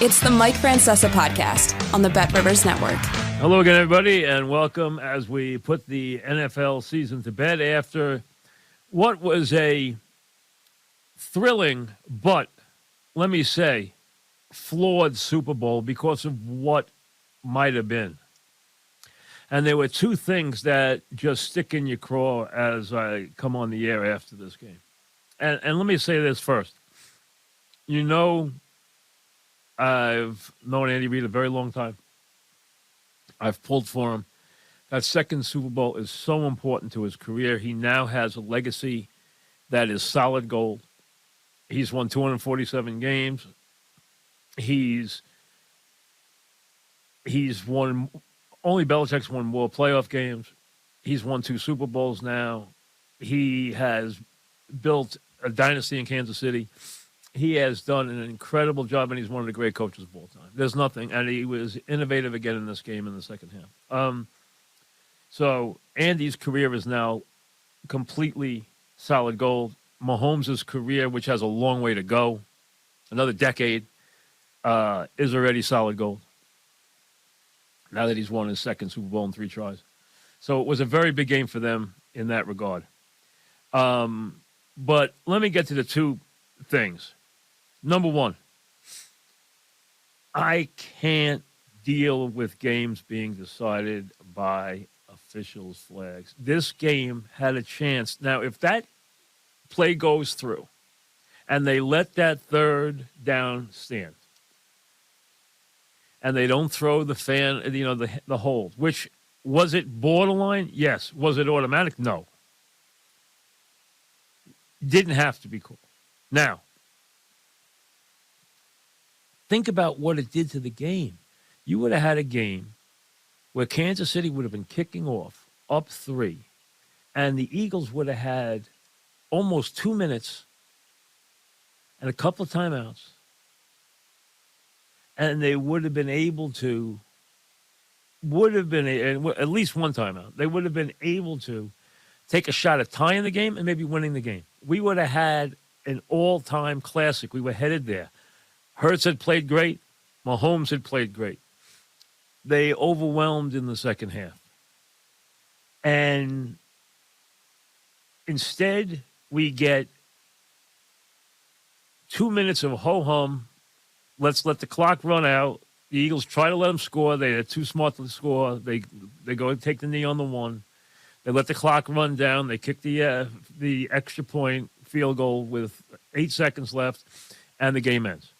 It's the Mike Francesa podcast on the Bet Rivers Network. Hello again, everybody, and welcome as we put the NFL season to bed after what was a thrilling, but let me say, flawed Super Bowl because of what might have been. And there were two things that just stick in your craw as I come on the air after this game. And let me say this first. You know, I've known Andy Reid a very long time. I've pulled for him. That second Super Bowl is so important to his career. He now has a legacy that is solid gold. He's won 247 games. He's won, only Belichick's won more playoff games. He's won 2 Super Bowls now. He has built a dynasty in Kansas City. He has done an incredible job, and he's one of the great coaches of all time. There's nothing, and he was innovative again in this game in the second half. So Andy's career is now completely solid gold. Mahomes' career, which has a long way to go, another decade, is already solid gold. Now that he's won his second Super Bowl in 3 tries. So it was a very big game for them in that regard. But let me get to the two things. Number one, I can't deal with games being decided by officials' flags. This game had a chance. Now, if that play goes through and they let that third down stand and they don't throw the the hold, which was it borderline? Yes. Was it automatic? No. Didn't have to be called. Now, think about what it did to the game. You would have had a game where Kansas City would have been kicking off up 3, and the Eagles would have had almost 2 minutes and a couple of timeouts, and they would have been able to, at least one timeout, they would have been able to take a shot at tying the game and maybe winning the game. We would have had an all-time classic. We were headed there. Hurts had played great. Mahomes had played great. They overwhelmed in the second half. And instead, we get 2 minutes of ho-hum. Let's let the clock run out. The Eagles try to let them score. They're too smart to score. They go and take the knee on the one. They let the clock run down. They kick the extra point field goal with 8 seconds left, and the game ends.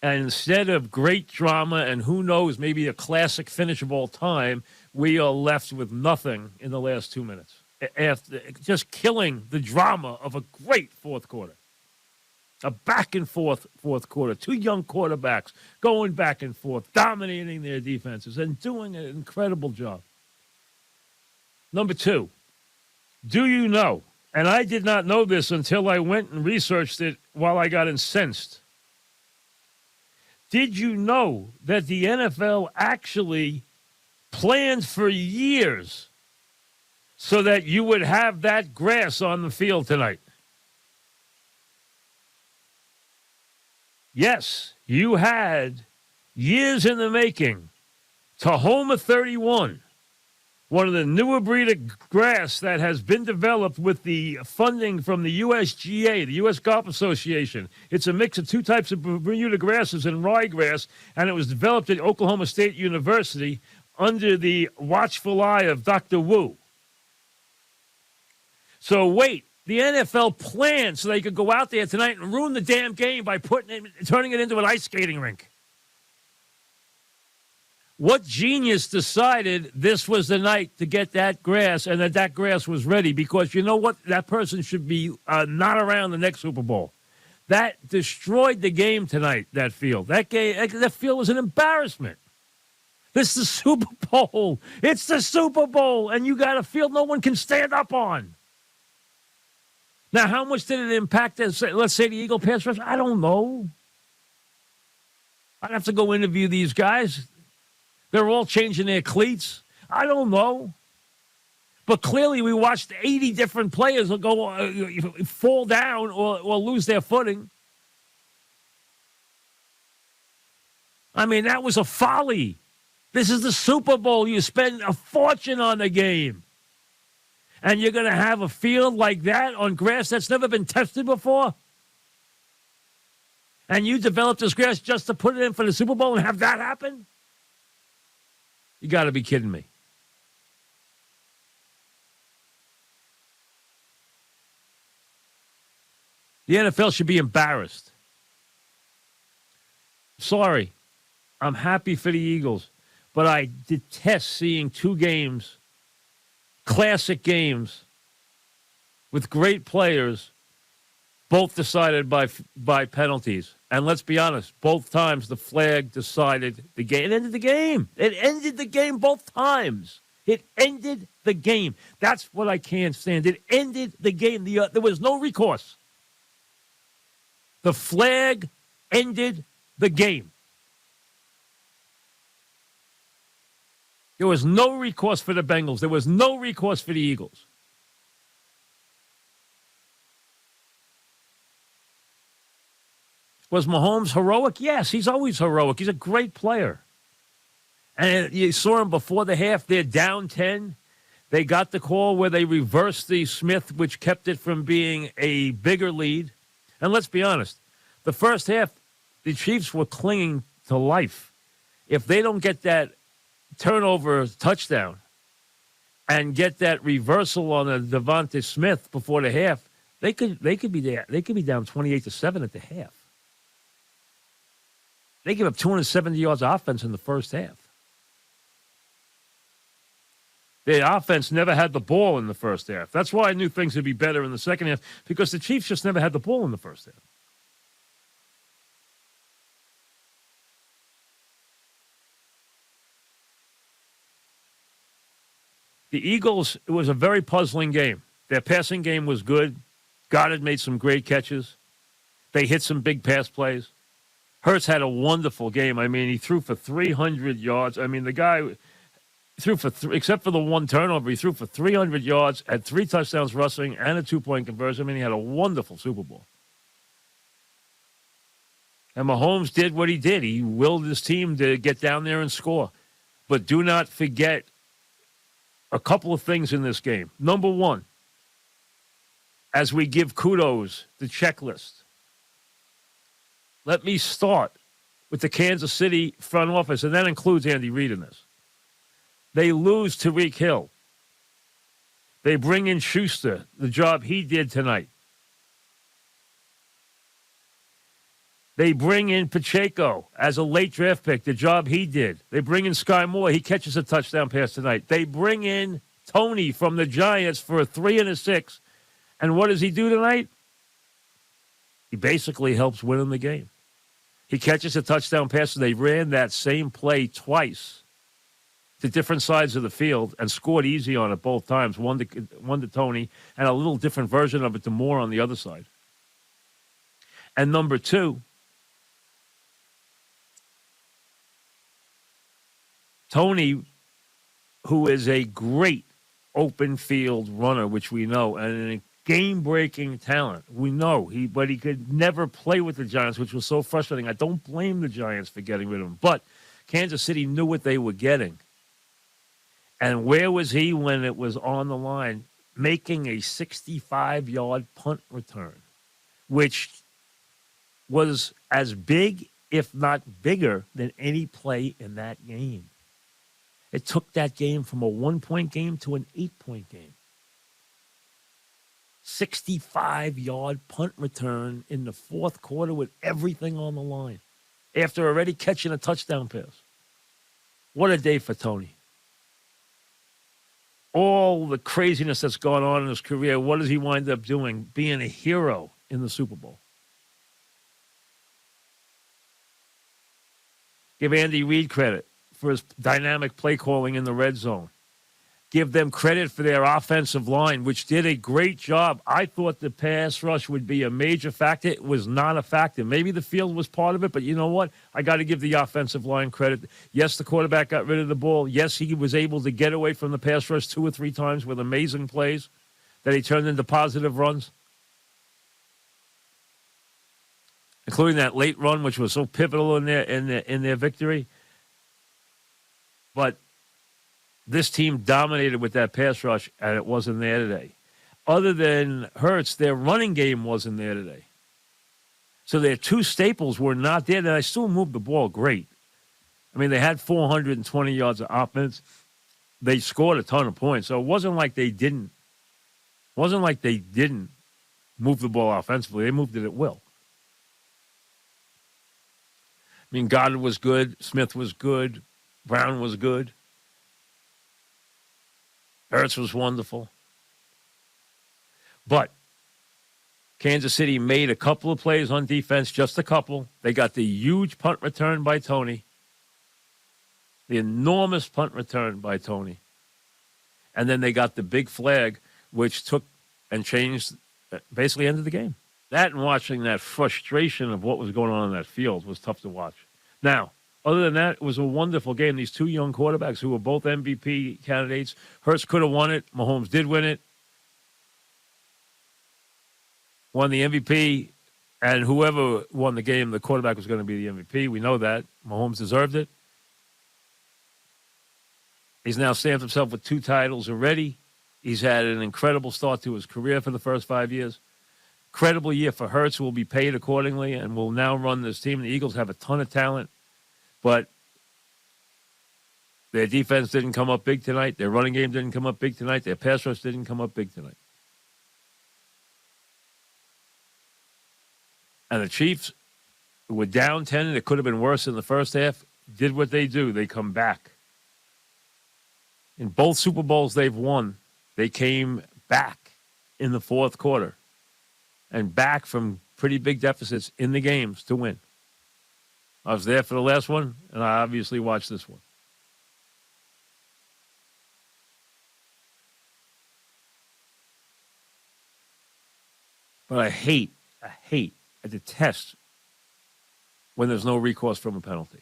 And instead of great drama and who knows, maybe a classic finish of all time, we are left with nothing in the last 2 minutes. After just killing the drama of a great fourth quarter. A back-and-forth fourth quarter. 2 young quarterbacks going back and forth, dominating their defenses, and doing an incredible job. Number 2, do you know, and I did not know this until I went and researched it while I got incensed. Did you know that the NFL actually planned for years so that you would have that grass on the field tonight? Yes, you had years in the making. Tahoma 31. One of the newer breed of grass that has been developed with the funding from the USGA, the U.S. Golf Association. It's a mix of 2 types of Bermuda grasses and ryegrass, and it was developed at Oklahoma State University under the watchful eye of Dr. Wu. So wait, the NFL planned so they could go out there tonight and ruin the damn game by turning it into an ice skating rink. What genius decided this was the night to get that grass and that grass was ready? Because you know what? That person should be not around the next Super Bowl. That destroyed the game tonight, that field. That field was an embarrassment. This is the Super Bowl. It's the Super Bowl, and you got a field no one can stand up on. Now, how much did it impact, let's say, the Eagle pass rush? I don't know. I'd have to go interview these guys. They're all changing their cleats. I don't know. But clearly we watched 80 different players go fall down or lose their footing. I mean, that was a folly. This is the Super Bowl. You spend a fortune on the game. And you're going to have a field like that on grass that's never been tested before? And you developed this grass just to put it in for the Super Bowl and have that happen? You got to be kidding me. The NFL should be embarrassed. Sorry. I'm happy for the Eagles. But I detest seeing two games, classic games, with great players, both decided by penalties. And let's be honest, both times the flag decided the game. It ended the game. It ended the game both times. It ended the game. That's what I can't stand. It ended the game. There was no recourse. The flag ended the game. There was no recourse for the Bengals. There was no recourse for the Eagles. Was Mahomes heroic? Yes, he's always heroic. He's a great player. And you saw him before the half. They're down 10. They got the call where they reversed the Smith, which kept it from being a bigger lead. And let's be honest, the first half, the Chiefs were clinging to life. If they don't get that turnover touchdown and get that reversal on a Devontae Smith before the half, they could be there. They could be down 28-7 at the half. They give up 270 yards of offense in the first half. The offense never had the ball in the first half. That's why I knew things would be better in the second half, because the Chiefs just never had the ball in the first half. The Eagles, it was a very puzzling game. Their passing game was good. Goddard made some great catches. They hit some big pass plays. Hurts had a wonderful game. I mean, he threw for 300 yards. I mean, the guy threw for, except for the one turnover, he threw for 300 yards, had 3 touchdowns rushing, and a 2-point conversion. I mean, he had a wonderful Super Bowl. And Mahomes did what he did. He willed his team to get down there and score. But do not forget a couple of things in this game. Number one, as we give kudos, the checklist, let me start with the Kansas City front office, and that includes Andy Reid in this. They lose Tyreek Hill. They bring in Schuster, the job he did tonight. They bring in Pacheco as a late draft pick, the job he did. They bring in Sky Moore. He catches a touchdown pass tonight. They bring in Tony from the Giants for a 3 and a 6. And what does he do tonight? He basically helps win the game. He catches a touchdown pass, and they ran that same play twice to different sides of the field and scored easy on it both times, one to Tony, and a little different version of it to Moore on the other side. And number two, Tony, who is a great open field runner, which we know, and a game-breaking talent. We know but he could never play with the Giants, which was so frustrating. I don't blame the Giants for getting rid of him, but Kansas City knew what they were getting. And where was he when it was on the line? Making a 65-yard punt return, which was as big, if not bigger, than any play in that game. It took that game from a 1-point game to an 8-point game. 65-yard punt return in the fourth quarter with everything on the line after already catching a touchdown pass. What a day for Tony. All the craziness that's gone on in his career, what does he wind up doing? Being a hero in the Super Bowl. Give Andy Reid credit for his dynamic play calling in the red zone. Give them credit for their offensive line, which did a great job. I thought the pass rush would be a major factor. It was not a factor. Maybe the field was part of it, but you know what? I got to give the offensive line credit. Yes, the quarterback got rid of the ball. Yes, he was able to get away from the pass rush 2 or 3 times with amazing plays that he turned into positive runs. including that late run, which was so pivotal in their victory. But this team dominated with that pass rush, and it wasn't there today. Other than Hurts, their running game wasn't there today. So their two staples were not there. And I still moved the ball great. I mean, they had 420 yards of offense. They scored a ton of points. So it wasn't like they didn't. Move the ball offensively. They moved it at will. I mean, Goddard was good. Smith was good. Brown was good. Ertz was wonderful. But Kansas City made a couple of plays on defense, just a couple. They got the huge punt return by Tony. The enormous punt return by Tony. And then they got the big flag, which took and changed, basically ended the game. That and watching that frustration of what was going on in that field was tough to watch. Now, other than that, it was a wonderful game. These two young quarterbacks who were both MVP candidates. Hurts could have won it. Mahomes did win it. Won the MVP, and whoever won the game, the quarterback was going to be the MVP. We know that. Mahomes deserved it. He's now stamped himself with 2 titles already. He's had an incredible start to his career for the first 5 years. Incredible year for Hurts, who will be paid accordingly and will now run this team. The Eagles have a ton of talent, but their defense didn't come up big tonight. Their running game didn't come up big tonight. Their pass rush didn't come up big tonight. And the Chiefs, who were down 10, and it could have been worse in the first half, did what they do. They come back. In both Super Bowls they've won, they came back in the fourth quarter and back from pretty big deficits in the games to win. I was there for the last one, and I obviously watched this one. But I detest when there's no recourse from a penalty.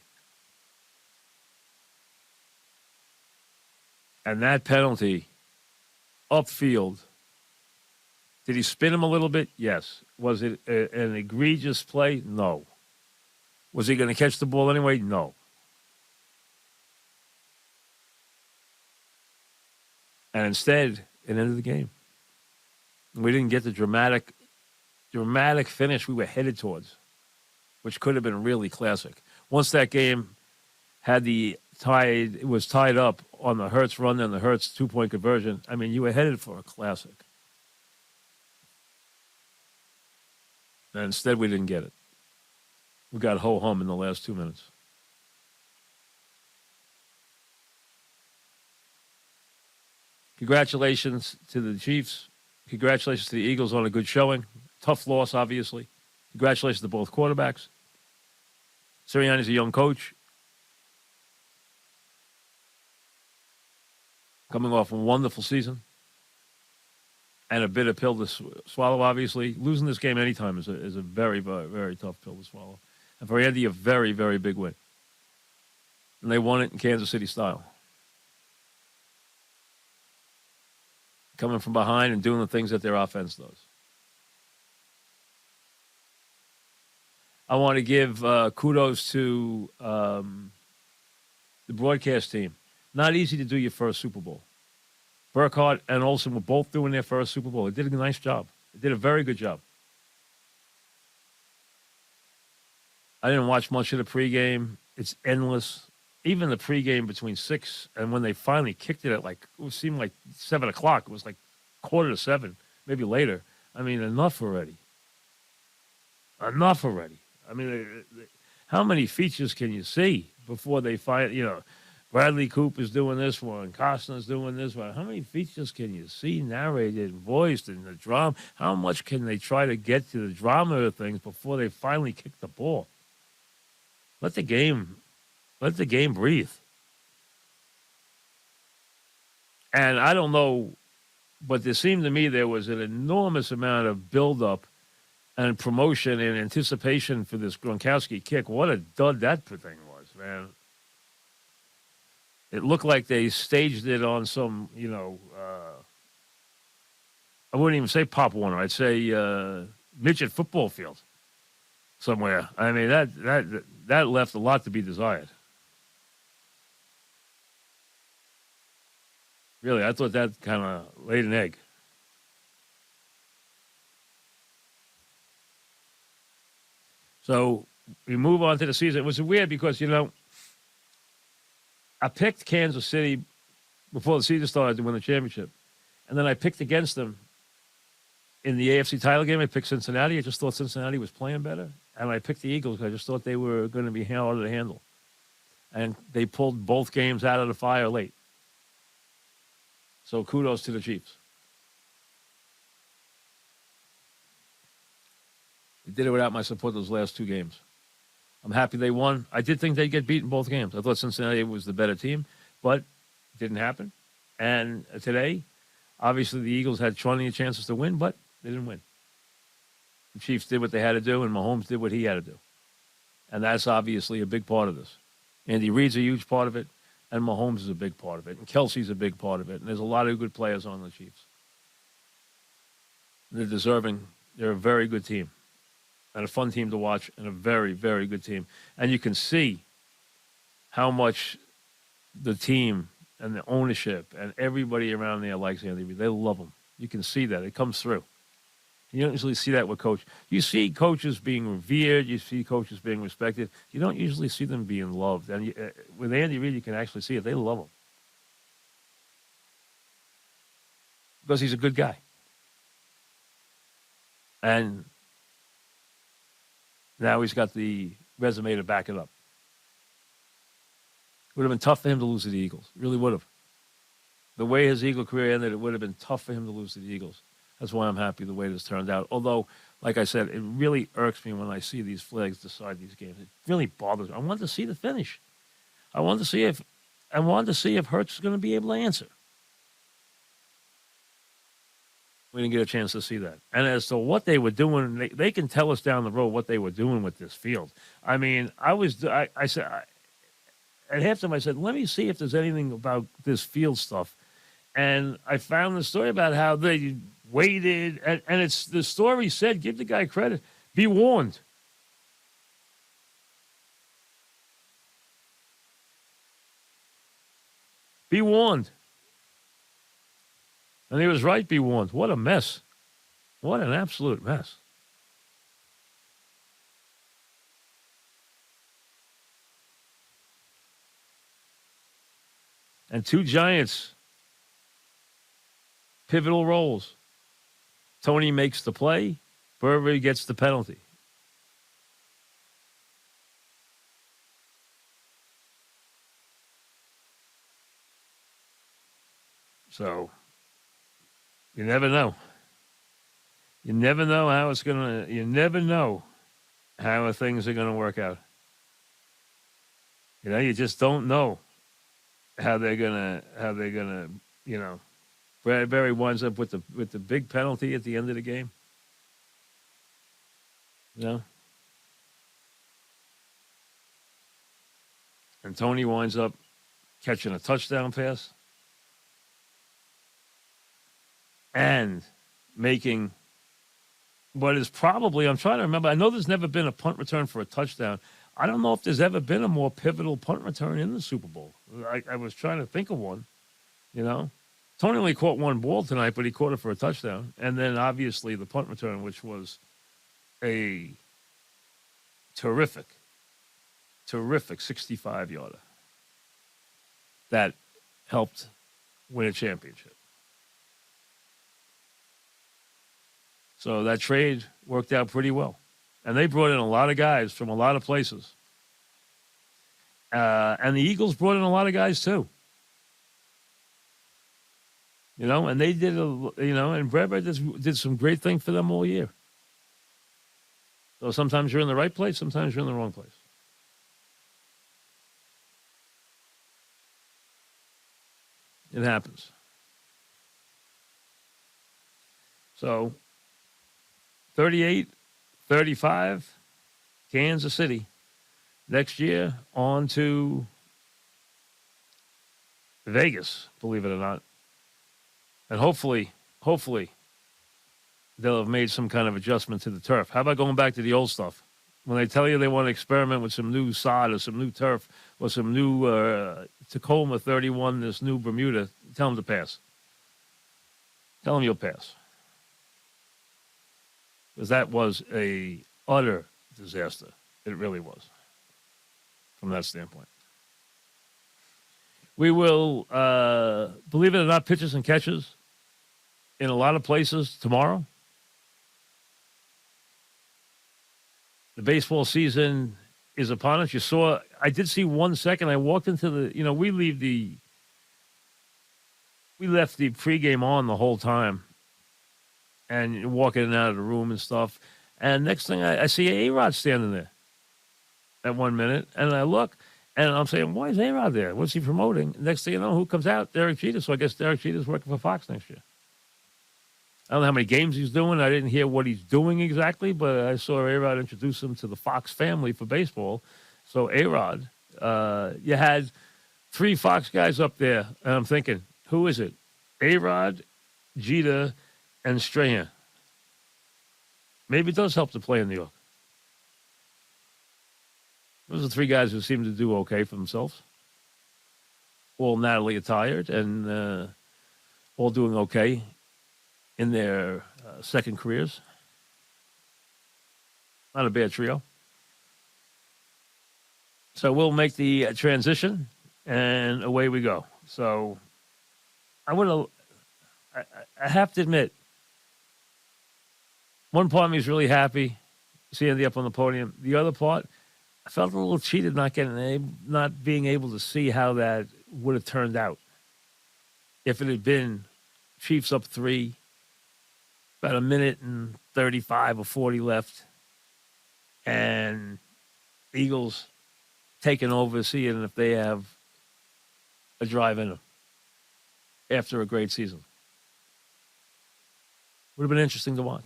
And that penalty, upfield, did he spin him a little bit? Yes. Was it an egregious play? No. Was he going to catch the ball anyway? No. And instead, it ended the game. We didn't get the dramatic finish we were headed towards, which could have been really classic. Once that game it was tied up on the Hurts run and the Hurts 2-point conversion, I mean, you were headed for a classic. And instead, we didn't get it. We got ho-hum in the last 2 minutes. Congratulations to the Chiefs. Congratulations to the Eagles on a good showing. Tough loss, obviously. Congratulations to both quarterbacks. Sirianni's a young coach. Coming off a wonderful season. And a bitter pill to swallow, obviously. Losing this game anytime is a very, very, very tough pill to swallow. And for Andy, a very, very big win. And they won it in Kansas City style. Coming from behind and doing the things that their offense does. I want to give kudos to the broadcast team. Not easy to do your first Super Bowl. Burkhardt and Olsen were both doing their first Super Bowl. They did a nice job. They did a very good job. I didn't watch much of the pregame. It's endless. Even the pregame between 6 and when they finally kicked it at it seemed like 7 o'clock. It was like 6:45, maybe later. I mean, enough already. Enough already. I mean, how many features can you see before they find, Bradley Cooper's doing this one, Costner's doing this one. How many features can you see narrated and voiced in the drama? How much can they try to get to the drama of things before they finally kick the ball? Let the game breathe. And I don't know, but it seemed to me there was an enormous amount of buildup and promotion and anticipation for this Gronkowski kick. What a dud that thing was, man. It looked like they staged it on some, I wouldn't even say Pop Warner. I'd say midget football field. somewhere. I mean, that left a lot to be desired. Really, I thought that kind of laid an egg. So we move on to the season. It was weird because, I picked Kansas City before the season started to win the championship. And then I picked against them in the AFC title game. I picked Cincinnati. I just thought Cincinnati was playing better. And I picked the Eagles because I just thought they were going to be harder to handle. And they pulled both games out of the fire late. So kudos to the Chiefs. They did it without my support those last two games. I'm happy they won. I did think they'd get beaten both games. I thought Cincinnati was the better team, but it didn't happen. And today, obviously the Eagles had 20 chances to win, but they didn't win. The Chiefs did what they had to do, and Mahomes did what he had to do. And that's obviously a big part of this. Andy Reid's a huge part of it, and Mahomes is a big part of it, and Kelsey's a big part of it. And there's a lot of good players on the Chiefs. They're deserving. They're a very good team, and a fun team to watch, and a very, very good team. And you can see how much the team and the ownership and everybody around there likes Andy Reid. They love him. You can see that. It comes through. You don't usually see that with coaches. You see coaches being revered. You see coaches being respected. You don't usually see them being loved. And with Andy Reid, you can actually see it. They love him because he's a good guy. And now he's got the resume to back it up. It would have been tough for him to lose to the Eagles. It really would have. The way his Eagle career ended, it would have been tough for him to lose to the Eagles. That's why I'm happy the way this turned out. Although, like I said, it really irks me when I see these flags decide these games. It really bothers me. I wanted to see the finish. I wanted to see if Hurts is going to be able to answer. We didn't get a chance to see that. And as to what they were doing, they can tell us down the road what they were doing with this field. I mean, I said at halftime, I said, let me see if there's anything about this field stuff. And I found the story about how they waited, and it's the story said, give the guy credit, be warned. Be warned. And he was right, be warned. What a mess. What an absolute mess. And two Giants, pivotal roles. Tony makes the play. Burberry gets the penalty. So, you never know. You never know how it's going to, you never know how things are going to work out. You just don't know how they're gonna, Bradbury winds up with the big penalty at the end of the game. And Tony winds up catching a touchdown pass and making what is probably, I'm trying to remember, I know there's never been a punt return for a touchdown. I don't know if there's ever been a more pivotal punt return in the Super Bowl. I was trying to think of one, Tony only caught one ball tonight, but he caught it for a touchdown. And then, obviously, the punt return, which was a terrific 65-yarder that helped win a championship. So that trade worked out pretty well. And they brought in a lot of guys from a lot of places. And the Eagles brought in a lot of guys, too. And they did, and Bradbury did some great things for them all year. So sometimes you're in the right place, sometimes you're in the wrong place. It happens. So, 38-35, Kansas City. Next year, on to Vegas, believe it or not. And hopefully, they'll have made some kind of adjustment to the turf. How about going back to the old stuff? When they tell you they want to experiment with some new sod or some new turf or some new Tacoma 31, this new Bermuda, tell them to pass. Tell them you'll pass. Because that was a utter disaster. It really was, from that standpoint. We will, believe it or not, pitches and catches in a lot of places tomorrow. The baseball season is upon us. I did see 1 second. I walked into we left the pregame on the whole time and you walk in and out of the room and stuff. And next thing I see A-Rod standing there at 1 minute. And I look and I'm saying, why is A-Rod there? What's he promoting? Next thing you know, who comes out? Derek Jeter. So I guess Derek Jeter's working for Fox next year. I don't know how many games he's doing. I didn't hear what he's doing exactly, but I saw A-Rod introduce him to the Fox family for baseball. So A-Rod, you had 3 Fox guys up there, and I'm thinking, who is it? A-Rod, Jeter, and Strahan. Maybe it does help to play in New York. Those are 3 guys who seem to do okay for themselves. All Natalie attired and all doing okay in their second careers. Not a bad trio. So we'll make the transition, and away we go. So I have to admit, one part of me is really happy seeing Andy up on the podium. The other part, I felt a little cheated not being able to see how that would have turned out. If it had been Chiefs up 3, about 1 minute and 35 or 40 left, and Eagles taking over, seeing if they have a drive in them after a great season. Would have been interesting to watch.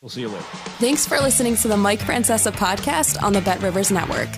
We'll see you later. Thanks for listening to the Mike Francesa podcast on the Bet Rivers Network.